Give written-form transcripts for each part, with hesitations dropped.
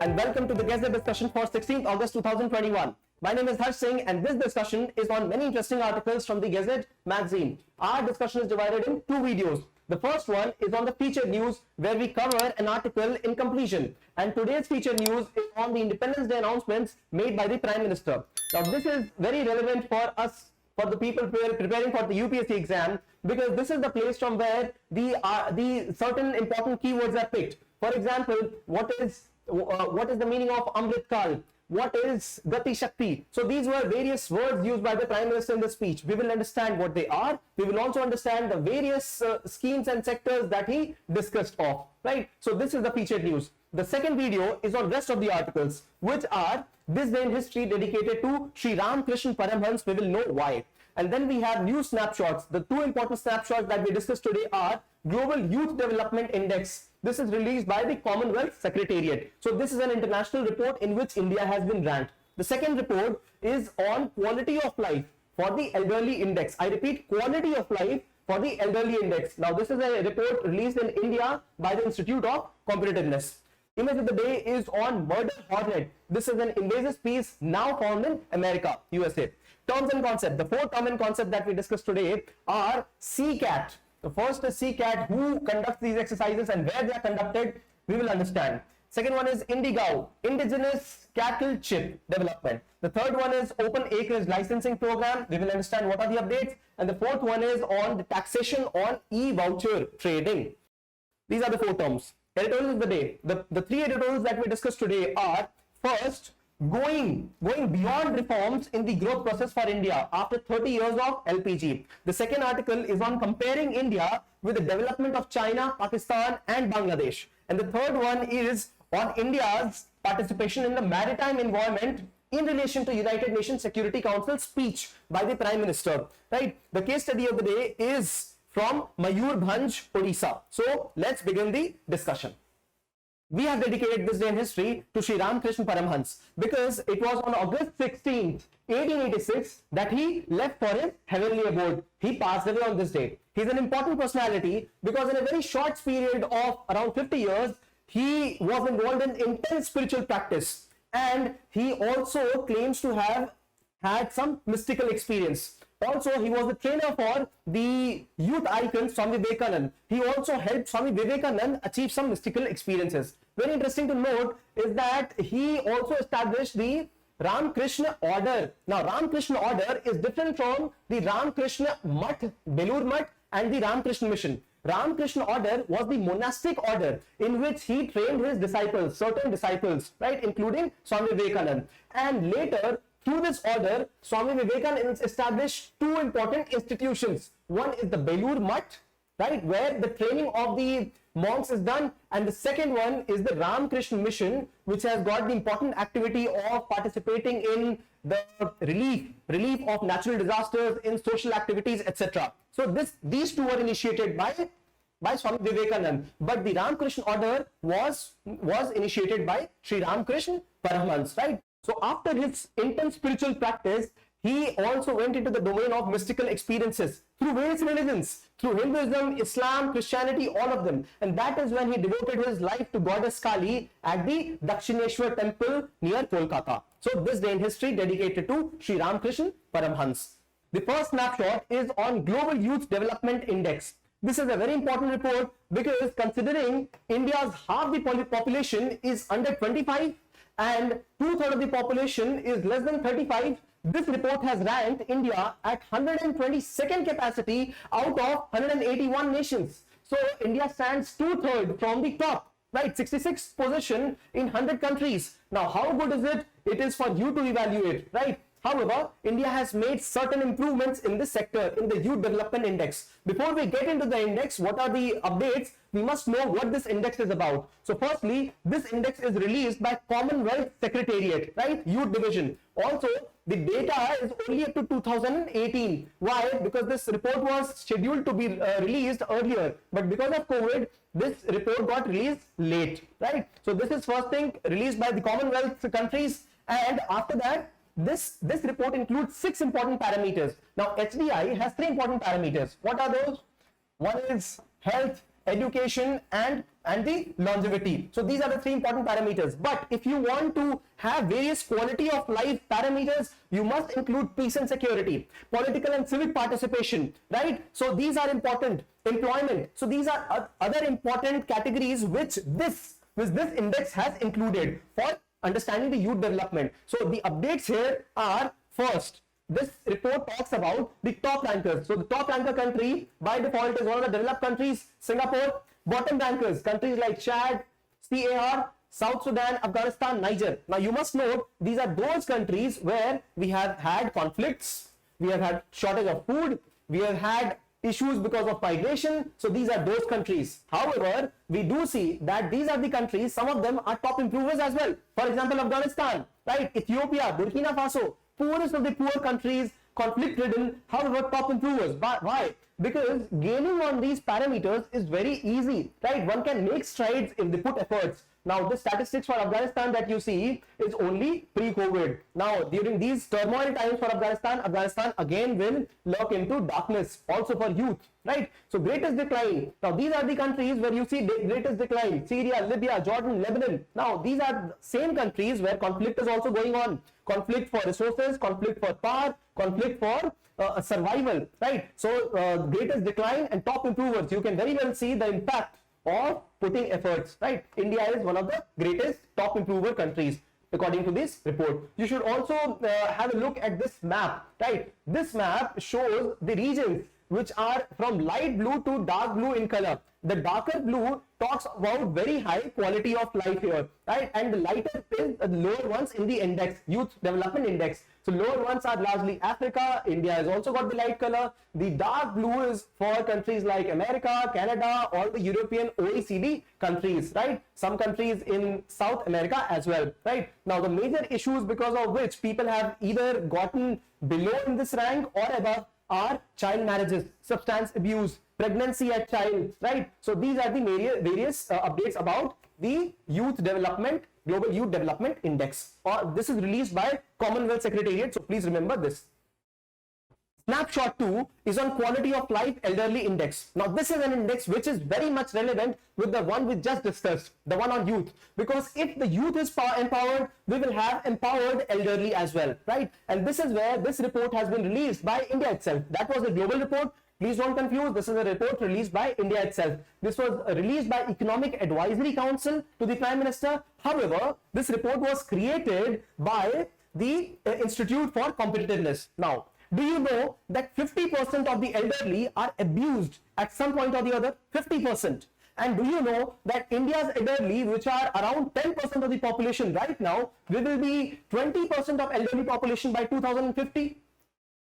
and welcome to the Gazette discussion for 16th August 2021. My name is Harsh Singh and this discussion is on many interesting articles from the Gazette magazine. Our discussion is divided in two videos. The first one is on the featured news where we cover an article in completion, and today's featured news is on the Independence Day announcements made by the Prime Minister. Now this is very relevant for us, for the people preparing for the UPSC exam, because this is the place from where the certain important keywords are picked. For example, what is the meaning of Amrit Kal? What is Gati Shakti? So these were various words used by the Prime Minister in the speech. We will understand what they are. We will also understand the various schemes and sectors that he discussed of, right? So this is the featured news. The second video is on rest of the articles, which are This Day in History dedicated to Sri Ramakrishna Paramhans. We will know why. And then we have new snapshots. The two important snapshots that we discussed today are Global Youth Development Index. This is released by the Commonwealth Secretariat. So this is an international report in which India has been ranked. The second report is on Quality of Life for the Elderly Index. I repeat, Quality of Life for the Elderly Index. Now this is a report released in India by the Institute of Competitiveness. Image of the day is on Murder Hornet. This is an invasive species now found in America, USA. Thompson Concept. The four Thompson concepts that we discussed today are CCAT. The first is CCAT, who conducts these exercises and where they are conducted, we will understand. Second one is Indigo, Indigenous Cattle Chip Development. The third one is Open Acerage Licensing Program. We will understand what are the updates. And the fourth one is on the taxation on e-voucher trading. These are the four terms. Editorials of the day. The three editorials that we discussed today are, first, going beyond reforms in the growth process for India after 30 years of LPG. The second article is on comparing India with the development of China, Pakistan and Bangladesh. And the third one is on India's participation in the maritime environment in relation to United Nations Security Council speech by the Prime Minister. Right? The case study of the day is from Mayurbhanj, Odisha. So let's begin the discussion. We have dedicated this day in history to Sri Ramakrishna Paramhans because it was on August 16th, 1886 that he left for his heavenly abode. He passed away on this day. He's an important personality because in a very short period of around 50 years, he was involved in intense spiritual practice, and he also claims to have had some mystical experience. Also, he was the trainer for the youth icon Swami Vivekananda. He also helped Swami Vivekananda achieve some mystical experiences. Very interesting to note is that he also established the Ramakrishna Order. Now, Ramakrishna Order is different from the Ramakrishna Math, Belur Math and the Ramakrishna Mission. Ramakrishna Order was the monastic order in which he trained his disciples, certain disciples, right, including Swami Vivekananda. And later, through this order, Swami Vivekananda established two important institutions. One is the Belur Math, right, where the training of the monks is done, and the second one is the Ramakrishna Mission, which has got the important activity of participating in the relief of natural disasters, in social activities, etc. So these two were initiated by Swami Vivekananda, but the Ramakrishna Order was initiated by Sri Ramakrishna Paramhans, right? So after his intense spiritual practice, he also went into the domain of mystical experiences through various religions, through Hinduism, Islam, Christianity, all of them. And that is when he devoted his life to goddess Kali at the Dakshineshwar temple near Kolkata. So this day in history dedicated to Sri Ramakrishna Paramhans. The first snapshot is on Global Youth Development Index. This is a very important report because considering India's half the population is under 25 and 2/3 of the population is less than 35, this report has ranked India at 122nd capacity out of 181 nations. So India stands 2/3 from the top, right? 66th position in 100 countries. Now, how good is it? It is for you to evaluate, right? However, India has made certain improvements in this sector in the Youth Development Index. Before we get into the index, what are the updates? We must know what this index is about. So firstly, this index is released by Commonwealth Secretariat, right? Youth Division. Also, the data is only up to 2018. Why? Because this report was scheduled to be released earlier, but because of COVID, this report got released late, right? So this is first thing, released by the Commonwealth countries, and after that, this report includes 6 important parameters. Now, HDI has 3 important parameters. What are those? One is health, education, and the longevity. So these are the three important parameters. But if you want to have various quality of life parameters, you must include peace and security, political and civic participation, right? So these are important. Employment. So these are other important categories which this index has included for understanding the youth development. So the updates here are, first, this report talks about the top rankers. So the top ranker country by default is one of the developed countries, Singapore. Bottom rankers, countries like Chad, CAR, South Sudan, Afghanistan, Niger. Now you must note, these are those countries where we have had conflicts, we have had shortage of food, we have had issues because of migration. So these are those countries. However, we do see that these are the countries, some of them are top improvers as well. For example, Afghanistan, right? Ethiopia, Burkina Faso, poorest of the poor countries, conflict-ridden, however, top improvers. But why? Because gaining on these parameters is very easy, right? One can make strides if they put efforts. Now, the statistics for Afghanistan that you see is only pre-COVID. Now, during these turmoil times for Afghanistan, Afghanistan again will lurk into darkness, also for youth, right? So, greatest decline. Now, these are the countries where you see greatest decline: Syria, Libya, Jordan, Lebanon. Now, these are the same countries where conflict is also going on. Conflict for resources, conflict for power, conflict for survival, right? So, greatest decline and top improvers. You can very well see the impact of putting efforts, right? India is one of the greatest top improver countries according to this report. You should also have a look at this map, right? This map shows the regions which are from light blue to dark blue in color. The darker blue talks about very high quality of life here, right? And the lighter is the lower ones in the index, youth development index. So lower ones are largely Africa. India has also got the light color. The dark blue is for countries like America, Canada, all the European OECD countries, right? Some countries in South America as well, right? Now the major issues because of which people have either gotten below in this rank or above are child marriages, substance abuse, pregnancy at child, right? So these are the various updates about the youth development, global youth development index, or this is released by Commonwealth Secretariat. So please remember this. Snapshot 2 is on quality of life elderly index. Now this is an index which is very much relevant with the one we just discussed, the one on youth, because if the youth is empowered, we will have empowered elderly as well, right? And this is where this report has been released by India itself. That was a global report. Please don't confuse, this is a report released by India itself. This was released by Economic Advisory Council to the Prime Minister. However, this report was created by the Institute for Competitiveness. Now, do you know that 50% of the elderly are abused at some point or the other? 50%. And do you know that India's elderly, which are around 10% of the population right now, we will be 20% of elderly population by 2050?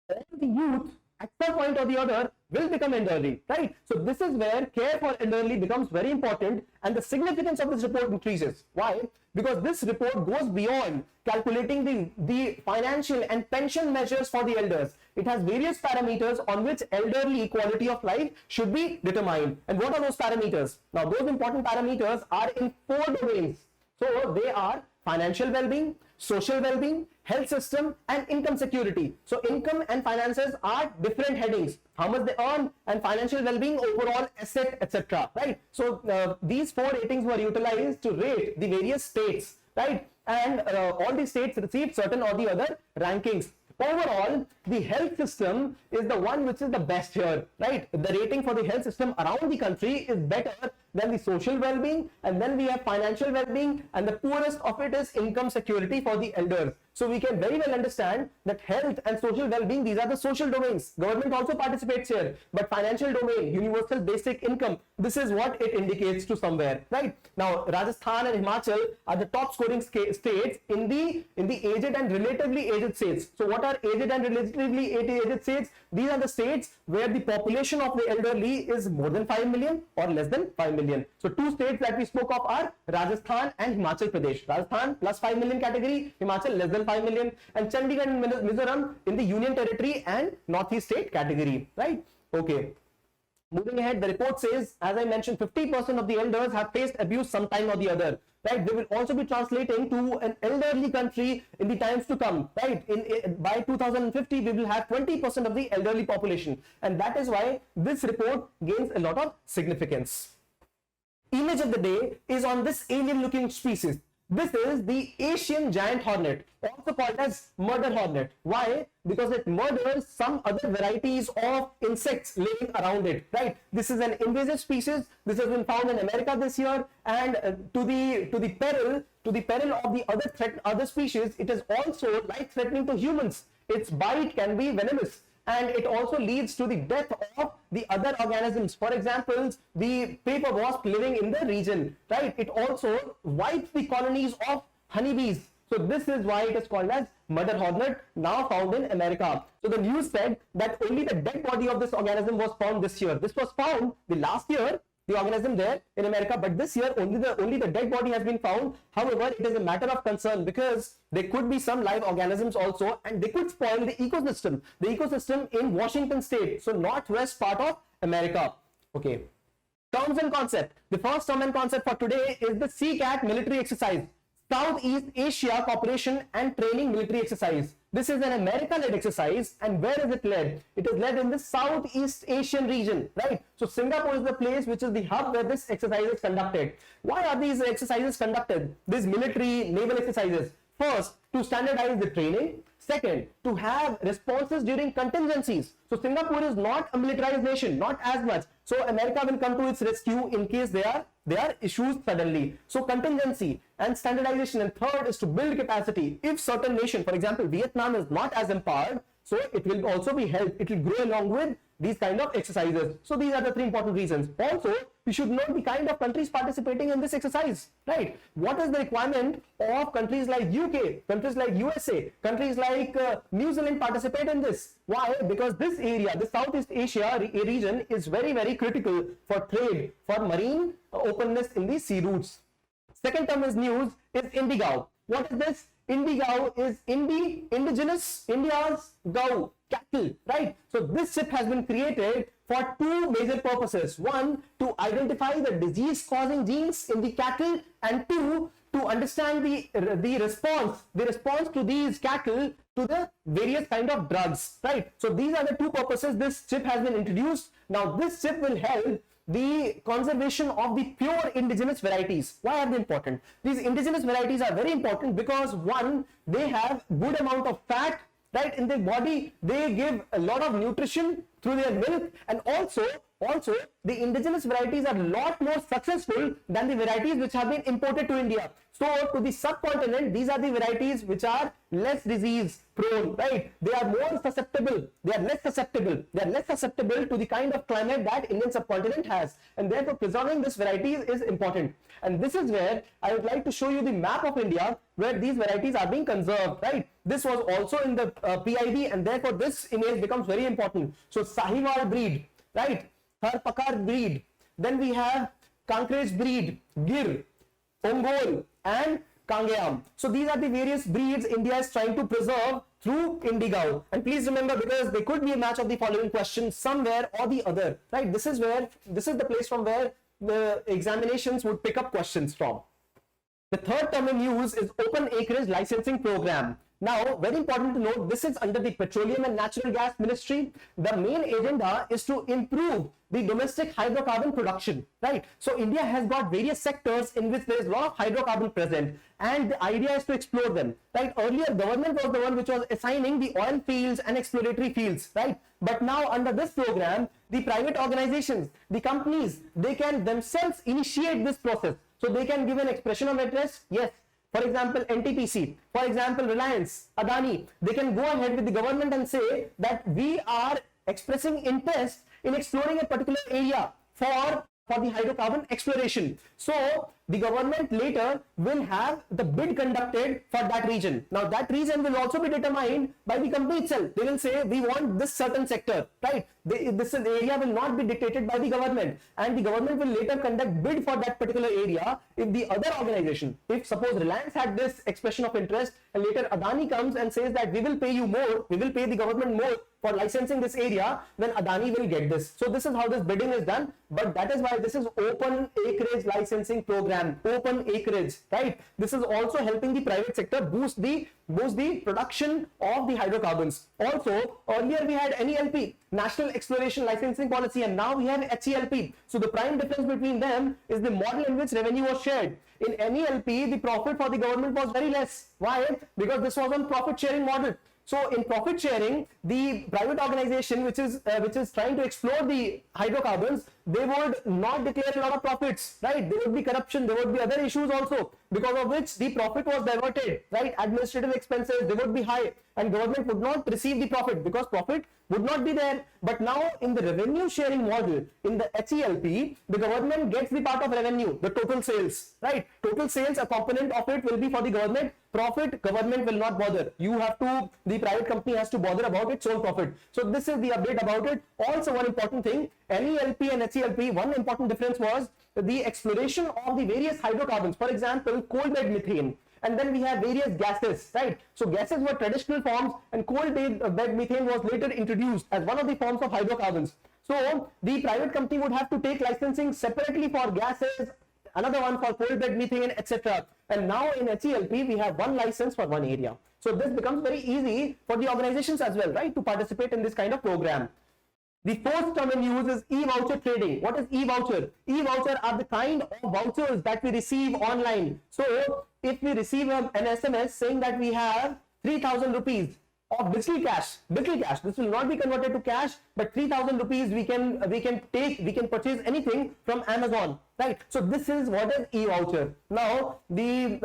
All the youth at some point or the other will become elderly, right? So this is where care for elderly becomes very important, and the significance of this report increases. Why? Because this report goes beyond calculating the financial and pension measures for the elders. It has various parameters on which elderly quality of life should be determined. And what are those parameters? Now, those important parameters are in 4 domains. So they are financial well-being, social well-being, health system, and income security. So income and finances are different headings: how much they earn, and financial well-being, overall asset, etc. Right? So these 4 ratings were utilized to rate the various states, right? And all the states received certain or the other rankings. Overall, the health system is the one which is the best here, right? The rating for the health system around the country is better than the social well-being, and then we have financial well-being, and the poorest of it is income security for the elders. So we can very well understand that health and social well-being, these are the social domains. Government also participates here, but financial domain, universal basic income, this is what it indicates to somewhere, right? Now, Rajasthan and Himachal are the top scoring states in the aged and relatively aged states. So what are aged and relatively aged states? These are the states where the population of the elderly is more than 5 million or less than 5 million. So 2 states that we spoke of are Rajasthan and Himachal Pradesh. Rajasthan plus 5 million category, Himachal less than 5 million, and Chandigarh and Mizoram in the Union Territory and Northeast state category, right? Okay. Moving ahead, the report says, as I mentioned, 50% of the elders have faced abuse sometime or the other, right? They will also be translating to an elderly country in the times to come, right? By 2050, we will have 20% of the elderly population, and that is why this report gains a lot of significance. image of the day is on this alien looking species. This is the Asian giant hornet, also called as murder hornet. Why? Because it murders some other varieties of insects living around it, right? This is an invasive species. This has been found in America this year, and to the peril of the other species, it is also life threatening to humans. Its bite can be venomous, and it also leads to the death of the other organisms. For example, the paper wasp living in the region, right? It also wipes the colonies of honeybees. So this is why it is called as murder hornet, now found in America. So the news said that only the dead body of this organism was found this year. This was found the last year, the organism there in America, but this year only the dead body has been found. However, it is a matter of concern because there could be some live organisms also, and they could spoil the ecosystem in Washington state, so northwest part of America. Okay. Thompson Concept. The first term and concept for today is the SEACAT military exercise, Southeast Asia Cooperation and Training Military Exercise. This is an America-led exercise, and where is it led? It is led in the Southeast Asian region, right? So Singapore is the place which is the hub where this exercise is conducted. Why are these exercises conducted? These military naval exercises. First, to standardize the training. Second, to have responses during contingencies. So Singapore is not a militarized nation, not as much. So America will come to its rescue in case there are issues suddenly. So contingency and standardization. And third is to build capacity. If certain nation, for example, Vietnam is not as empowered, so it will also be helped. It will grow along with these kind of exercises. So these are the three important reasons. Also, we should know the kind of countries participating in this exercise, right? What is the requirement of countries like UK, countries like USA, countries like New Zealand participate in this? Why? Because this area, the Southeast Asia region, is very, very critical for trade, for marine openness in the sea routes. Second term is news is Indigo. What is this? Indigo is indigenous India's cow, cattle, right? So this chip has been created for two major purposes. One, to identify the disease causing genes in the cattle, and two, to understand the response to these cattle to the various kind of drugs, right? So these are the two purposes this chip has been introduced. Now this chip will help the conservation of the pure indigenous varieties. Why are they important? These indigenous varieties are very important because one, they have good amount of fat, right, in their body. They give a lot of nutrition through their milk, and also the indigenous varieties are a lot more successful than the varieties which have been imported to India. So to the subcontinent, these are the varieties which are less disease prone, right? They are more susceptible. They are less susceptible. They are less susceptible to the kind of climate that Indian subcontinent has, and therefore preserving this variety is important. And this is where I would like to show you the map of India where these varieties are being conserved, right? This was also in the PIB, and therefore this image becomes very important. So Sahiwal breed, right? Tharpakar breed. Then we have Kankrej breed, Gir, Ongol, and Kangeam. So these are the various breeds India is trying to preserve through Indigo. And please remember, because there could be a match of the following question somewhere or the other, right? This is the place from where the examinations would pick up questions from. The third term in use is Open Acerage Licensing Program. Now, very important to note, this is under the Petroleum and Natural Gas Ministry. The main agenda is to improve the domestic hydrocarbon production, right? So India has got various sectors in which there is a lot of hydrocarbon present, and the idea is to explore them, right? Earlier, government was the one which was assigning the oil fields and exploratory fields, right? But now under this program, the private organizations, the companies, they can themselves initiate this process. So they can give an expression of interest, yes. For example, NTPC, for example, Reliance, Adani, they can go ahead with the government and say that we are expressing interest in exploring a particular area for the hydrocarbon exploration. So the government later will have the bid conducted for that region. Now that region will also be determined by the company itself. They will say we want this certain sector, right? This area will not be dictated by the government, and the government will later conduct bid for that particular area. If the other organization, if suppose Reliance had this expression of interest and later Adani comes and says that we will pay you more, we will pay the government more for licensing this area, then Adani will get this. So this is how this bidding is done, but that is why this is Open Acreage Licensing Program, Open Acreage, right? This is also helping the private sector boost the production of the hydrocarbons. Also, earlier we had NELP, National Exploration Licensing Policy, and now we have HELP. So the prime difference between them is the model in which revenue was shared. In NELP, the profit for the government was very less. Why? Because this was on profit sharing model. So in profit sharing, the private organization which is trying to explore the hydrocarbons, they would not declare a lot of profits, right? There would be corruption, there would be other issues also, because of which the profit was diverted, right? Administrative expenses, they would be high, and government would not receive the profit because profit would not be there. But now in the revenue sharing model, in the HELP, the government gets the part of revenue, the total sales, right? Total sales, a component of it will be for the government. Profit, government will not bother. The private company has to bother about its own profit. So this is the update about it. Also, one important thing, NELP and HELP, one important difference was the exploration of the various hydrocarbons. For example, coal bed methane. And then we have various gases, right? So gases were traditional forms, and coal bed methane was later introduced as one of the forms of hydrocarbons. So the private company would have to take licensing separately for gases, another one for coal bed methane, etc. And now in HELP, we have one license for one area. So this becomes very easy for the organizations as well, right, to participate in this kind of program. The fourth term in use is e-voucher trading. What is e-voucher? E-voucher are the kind of vouchers that we receive online. So if we receive an SMS saying that we have 3,000 rupees of digital cash, this will not be converted to cash, but 3,000 rupees we can purchase anything from Amazon, right? So this is what is e-voucher. Now the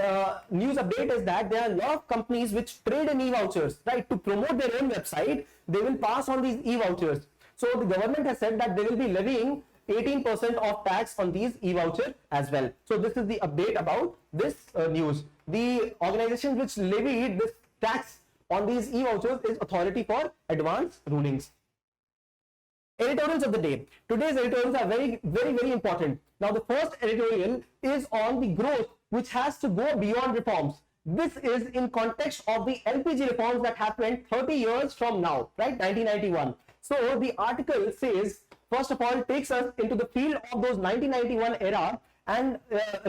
news update is that there are a lot of companies which trade in e-vouchers, right? To promote their own website, they will pass on these e-vouchers. So the government has said that they will be levying 18% of tax on these e-voucher as well. So this is the update about this news. The organizations which levied this tax on these e-vouchers is Authority for Advanced Rulings. Editorials of the day. Today's editorials are very, very, very important. Now the first editorial is on the growth which has to go beyond reforms. This is in context of the LPG reforms that happened 30 years from now, right? 1991. So the article says, first of all, takes us into the field of those 1991 era and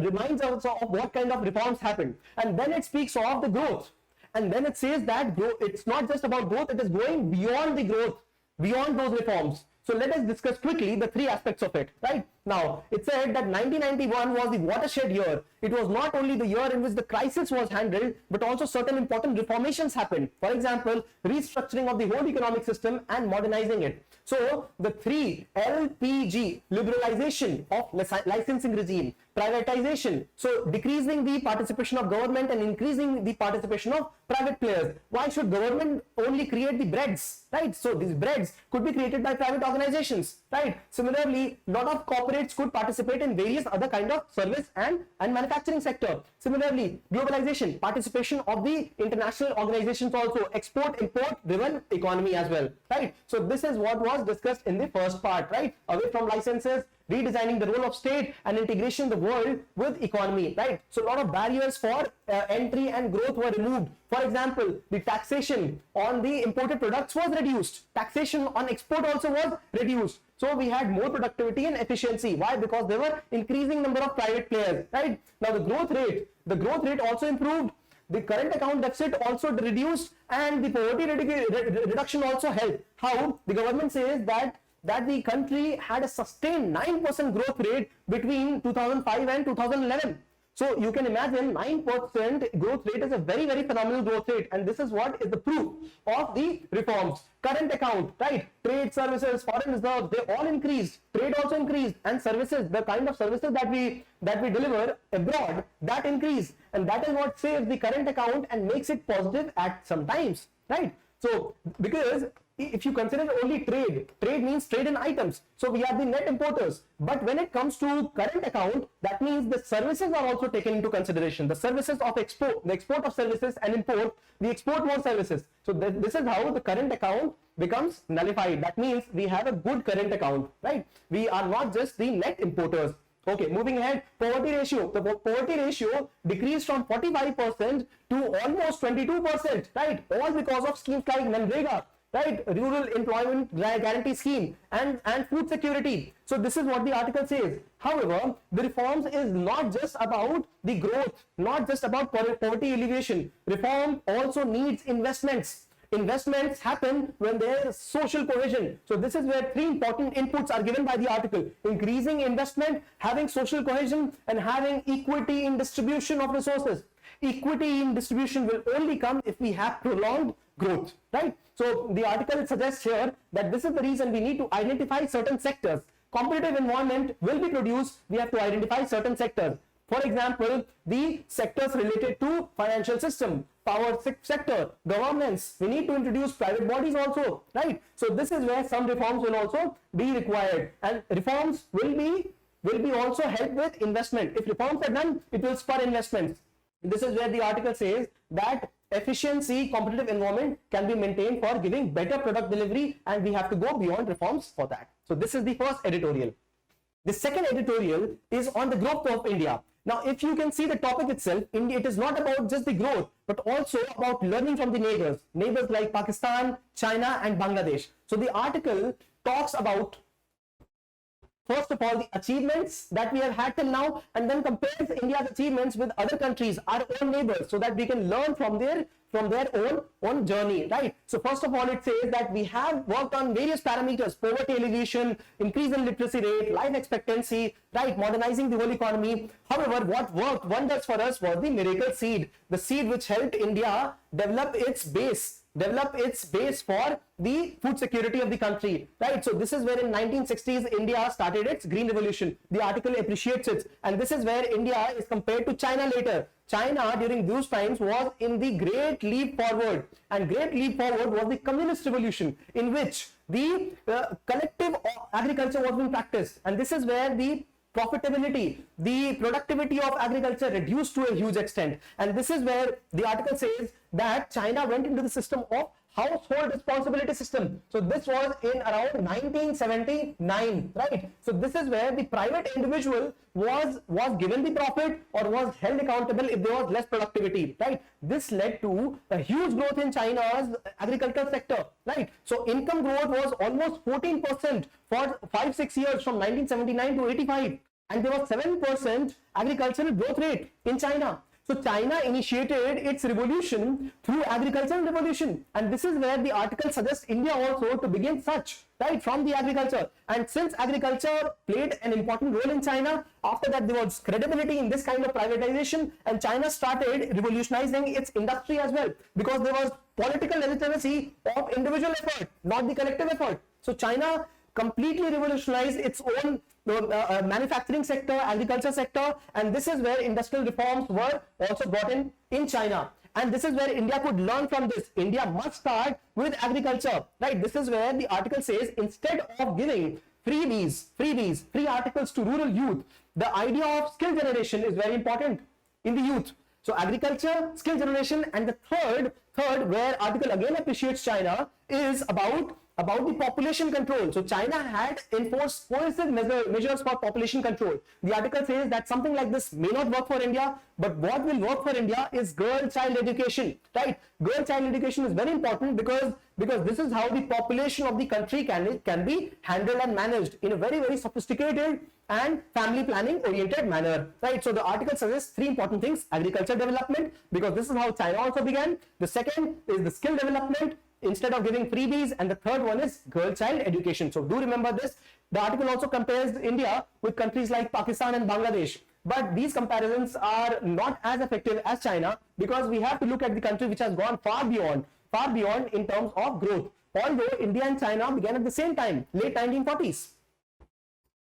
reminds us of what kind of reforms happened. And then it speaks of the growth. And then it says that it's not just about growth, it is going beyond the growth, beyond those reforms. So let us discuss quickly the three aspects of it, right? Now, it said that 1991 was the watershed year. It was not only the year in which the crisis was handled, but also certain important reformations happened. For example, restructuring of the whole economic system and modernizing it. So, the three LPG, liberalization of licensing regime, privatization, so decreasing the participation of government and increasing the participation of private players. Why should government only create the breads, right? So these breads could be created by private organizations, right? Similarly, a lot of corporates could participate in various other kind of service and manufacturing sector. Similarly, globalization, participation of the international organizations also, export, import driven economy as well, right? So this is what was discussed in the first part, right? Away from licenses, redesigning the role of state and integration the world with economy, right? So a lot of barriers for entry and growth were removed. For example, the taxation on the imported products was reduced. Taxation on export also was reduced. So we had more productivity and efficiency. Why? Because there were increasing number of private players, right? Now the growth rate also improved. The current account deficit also reduced, and the poverty reduction also helped. How? The government says that the country had a sustained 9% growth rate between 2005 and 2011. So you can imagine 9% growth rate is a very, very phenomenal growth rate, and this is what is the proof of the reforms. Current account, right? Trade, services, foreign reserves, they all increased. Trade also increased, and services, the kind of services that we deliver abroad, that increased, and that is what saves the current account and makes it positive at some times, right? So because if you consider only trade means trade in items. So we are the net importers. But when it comes to current account, that means the services are also taken into consideration. The services of export, the export of services and import, we export more services. So this is how the current account becomes nullified. That means we have a good current account, right? We are not just the net importers. Okay, moving ahead, poverty ratio. The poverty ratio decreased from 45% to almost 22%, right? All because of schemes like Manrega. right? Rural Employment Guarantee Scheme and food security. So this is what the article says. However, the reforms is not just about the growth, not just about poverty alleviation. Reform also needs investments. Investments happen when there is social cohesion. So this is where three important inputs are given by the article: increasing investment, having social cohesion, and having equity in distribution of resources. Equity in distribution will only come if we have prolonged growth, right? So the article suggests here that this is the reason we need to identify certain sectors. Competitive environment will be produced, we have to identify certain sectors. For example, the sectors related to financial system, power sector, governance. We need to introduce private bodies also, right? So this is where some reforms will also be required, and reforms will be also help with investment. If reforms are done, it will spur investments. This is where the article says that efficiency, competitive environment can be maintained for giving better product delivery, and we have to go beyond reforms for that. So this is the first editorial. The second editorial is on the growth of India. Now, if you can see the topic itself, India, it is not about just the growth, but also about learning from the neighbors like Pakistan, China, and Bangladesh. So the article talks about, first of all, the achievements that we have had till now, and then compares India's achievements with other countries, our own neighbors, so that we can learn from their own journey, right? So first of all, it says that we have worked on various parameters: poverty alleviation, increase in literacy rate, life expectancy, right? Modernizing the whole economy. However, what worked wonders for us was the miracle seed, the seed which helped India develop its base for the food security of the country, right? So this is where in 1960s India started its green revolution. The article appreciates it, and this is where India is compared to China later. China during those times was in the great leap forward, and great leap forward was the communist revolution, in which the collective agriculture was being practiced, and this is where the profitability, the productivity of agriculture reduced to a huge extent. And this is where the article says that China went into the system of household responsibility system. So this was in around 1979, right? So this is where the private individual was given the profit or was held accountable if there was less productivity, right? This led to a huge growth in China's agricultural sector, right? So income growth was almost 14% for 5-6 years from 1979 to 85, and there was 7% agricultural growth rate in China. So China initiated its revolution through agricultural revolution, and this is where the article suggests India also to begin such, right, from the agriculture. And since agriculture played an important role in China, after that there was credibility in this kind of privatization, and China started revolutionizing its industry as well, because there was political legitimacy of individual effort, not the collective effort. So China completely revolutionized its own manufacturing sector, agriculture sector, and this is where industrial reforms were also brought in China. And this is where India could learn from this. India must start with agriculture, right? This is where the article says, instead of giving free articles to rural youth, the idea of skill generation is very important in the youth. So agriculture, skill generation, and the third where article again appreciates China is about the population control. So China had enforced coercive measures for population control. The article says that something like this may not work for India, but what will work for India is girl-child education, right? Girl-child education is very important because this is how the population of the country can be handled and managed in a very, very sophisticated and family planning oriented manner, right? So the article suggests three important things: agriculture development, because this is how China also began. The second is the skill development instead of giving freebies, and the third one is girl-child education. So do remember this. The article also compares India with countries like Pakistan and Bangladesh, but these comparisons are not as effective as China, because we have to look at the country which has gone far beyond in terms of growth, although India and China began at the same time, late 1940s.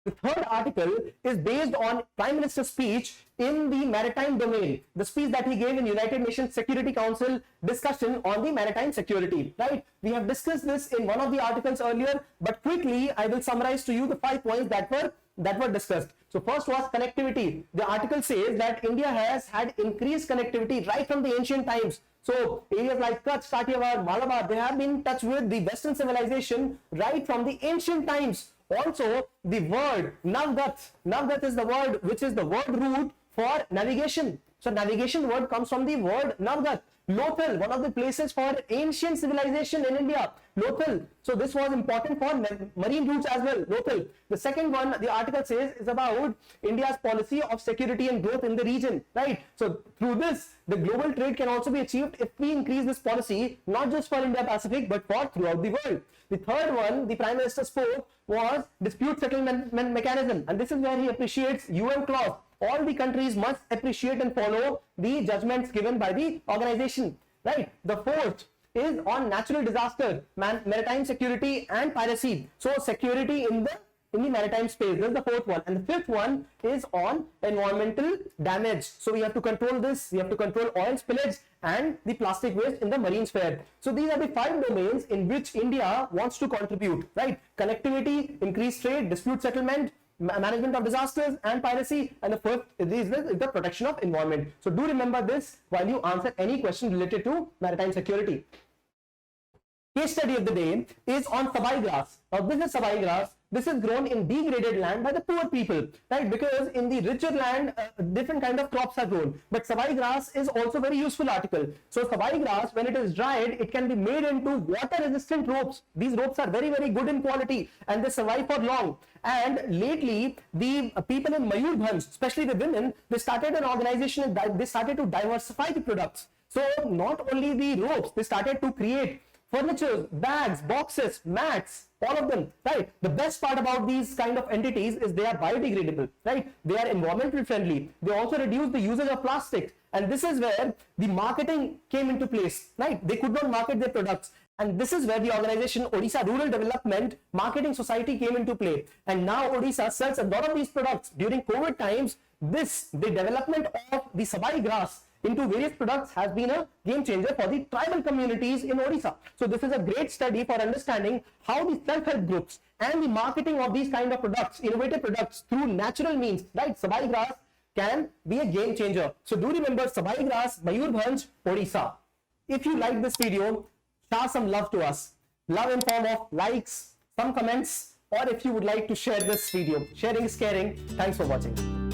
The third article is based on Prime Minister's speech in the maritime domain, the speech that he gave in United Nations Security Council discussion on the maritime security, right? We have discussed this in one of the articles earlier, but quickly I will summarize to you the 5 points that were discussed. So first was connectivity. The article says that India has had increased connectivity right from the ancient times. So areas like Kutch, Kathiawar, Malabar, they have been in touch with the Western civilization right from the ancient times. Also, the word Navgat is the word which is the word root for navigation. So navigation word comes from the word Navgat. Lothal, one of the places for ancient civilization in India. Lothal. So this was important for marine routes as well. Lothal. The second one, the article says, is about India's policy of security and growth in the region, right? So through this, the global trade can also be achieved if we increase this policy, not just for India Pacific, but for throughout the world. The third one, the Prime Minister spoke, was dispute settlement mechanism, and this is where he appreciates UN clause. All the countries must appreciate and follow the judgments given by the organization, right? The fourth is on natural disaster, maritime security and piracy. So security in the maritime space. This is the fourth one. And the fifth one is on environmental damage. So we have to control this. We have to control oil spillage and the plastic waste in the marine sphere. So these are the 5 domains in which India wants to contribute, right? Connectivity, increased trade, dispute settlement, management of disasters and piracy, and the first is the protection of environment. So do remember this while you answer any question related to maritime security. Case study of the day is on sabai grass. Now this is sabai grass. This is grown in degraded land by the poor people, right? Because in the richer land, different kind of crops are grown. But sabai grass is also very useful article. So sabai grass, when it is dried, it can be made into water-resistant ropes. These ropes are very, very good in quality and they survive for long. And lately, the people in Mayurbhanj, especially the women, they started an organization and they started to diversify the products. So not only the ropes, they started to create furniture, bags, boxes, mats, all of them, right? The best part about these kind of entities is they are biodegradable, right? They are environmental friendly. They also reduce the usage of plastic. And this is where the marketing came into place, right? They could not market their products. And this is where the organization Odisha Rural Development Marketing Society came into play. And now Odisha sells a lot of these products. During COVID times, the development of the sabai grass into various products has been a game changer for the tribal communities in Odisha. So this is a great study for understanding how the self-help groups and the marketing of these kind of products, innovative products through natural means, right? Sabai grass can be a game changer. So do remember sabai grass, Mayurbhanj, Odisha. If you like this video, shower some love to us. Love in form of likes, some comments, or if you would like to share this video. Sharing is caring. Thanks for watching.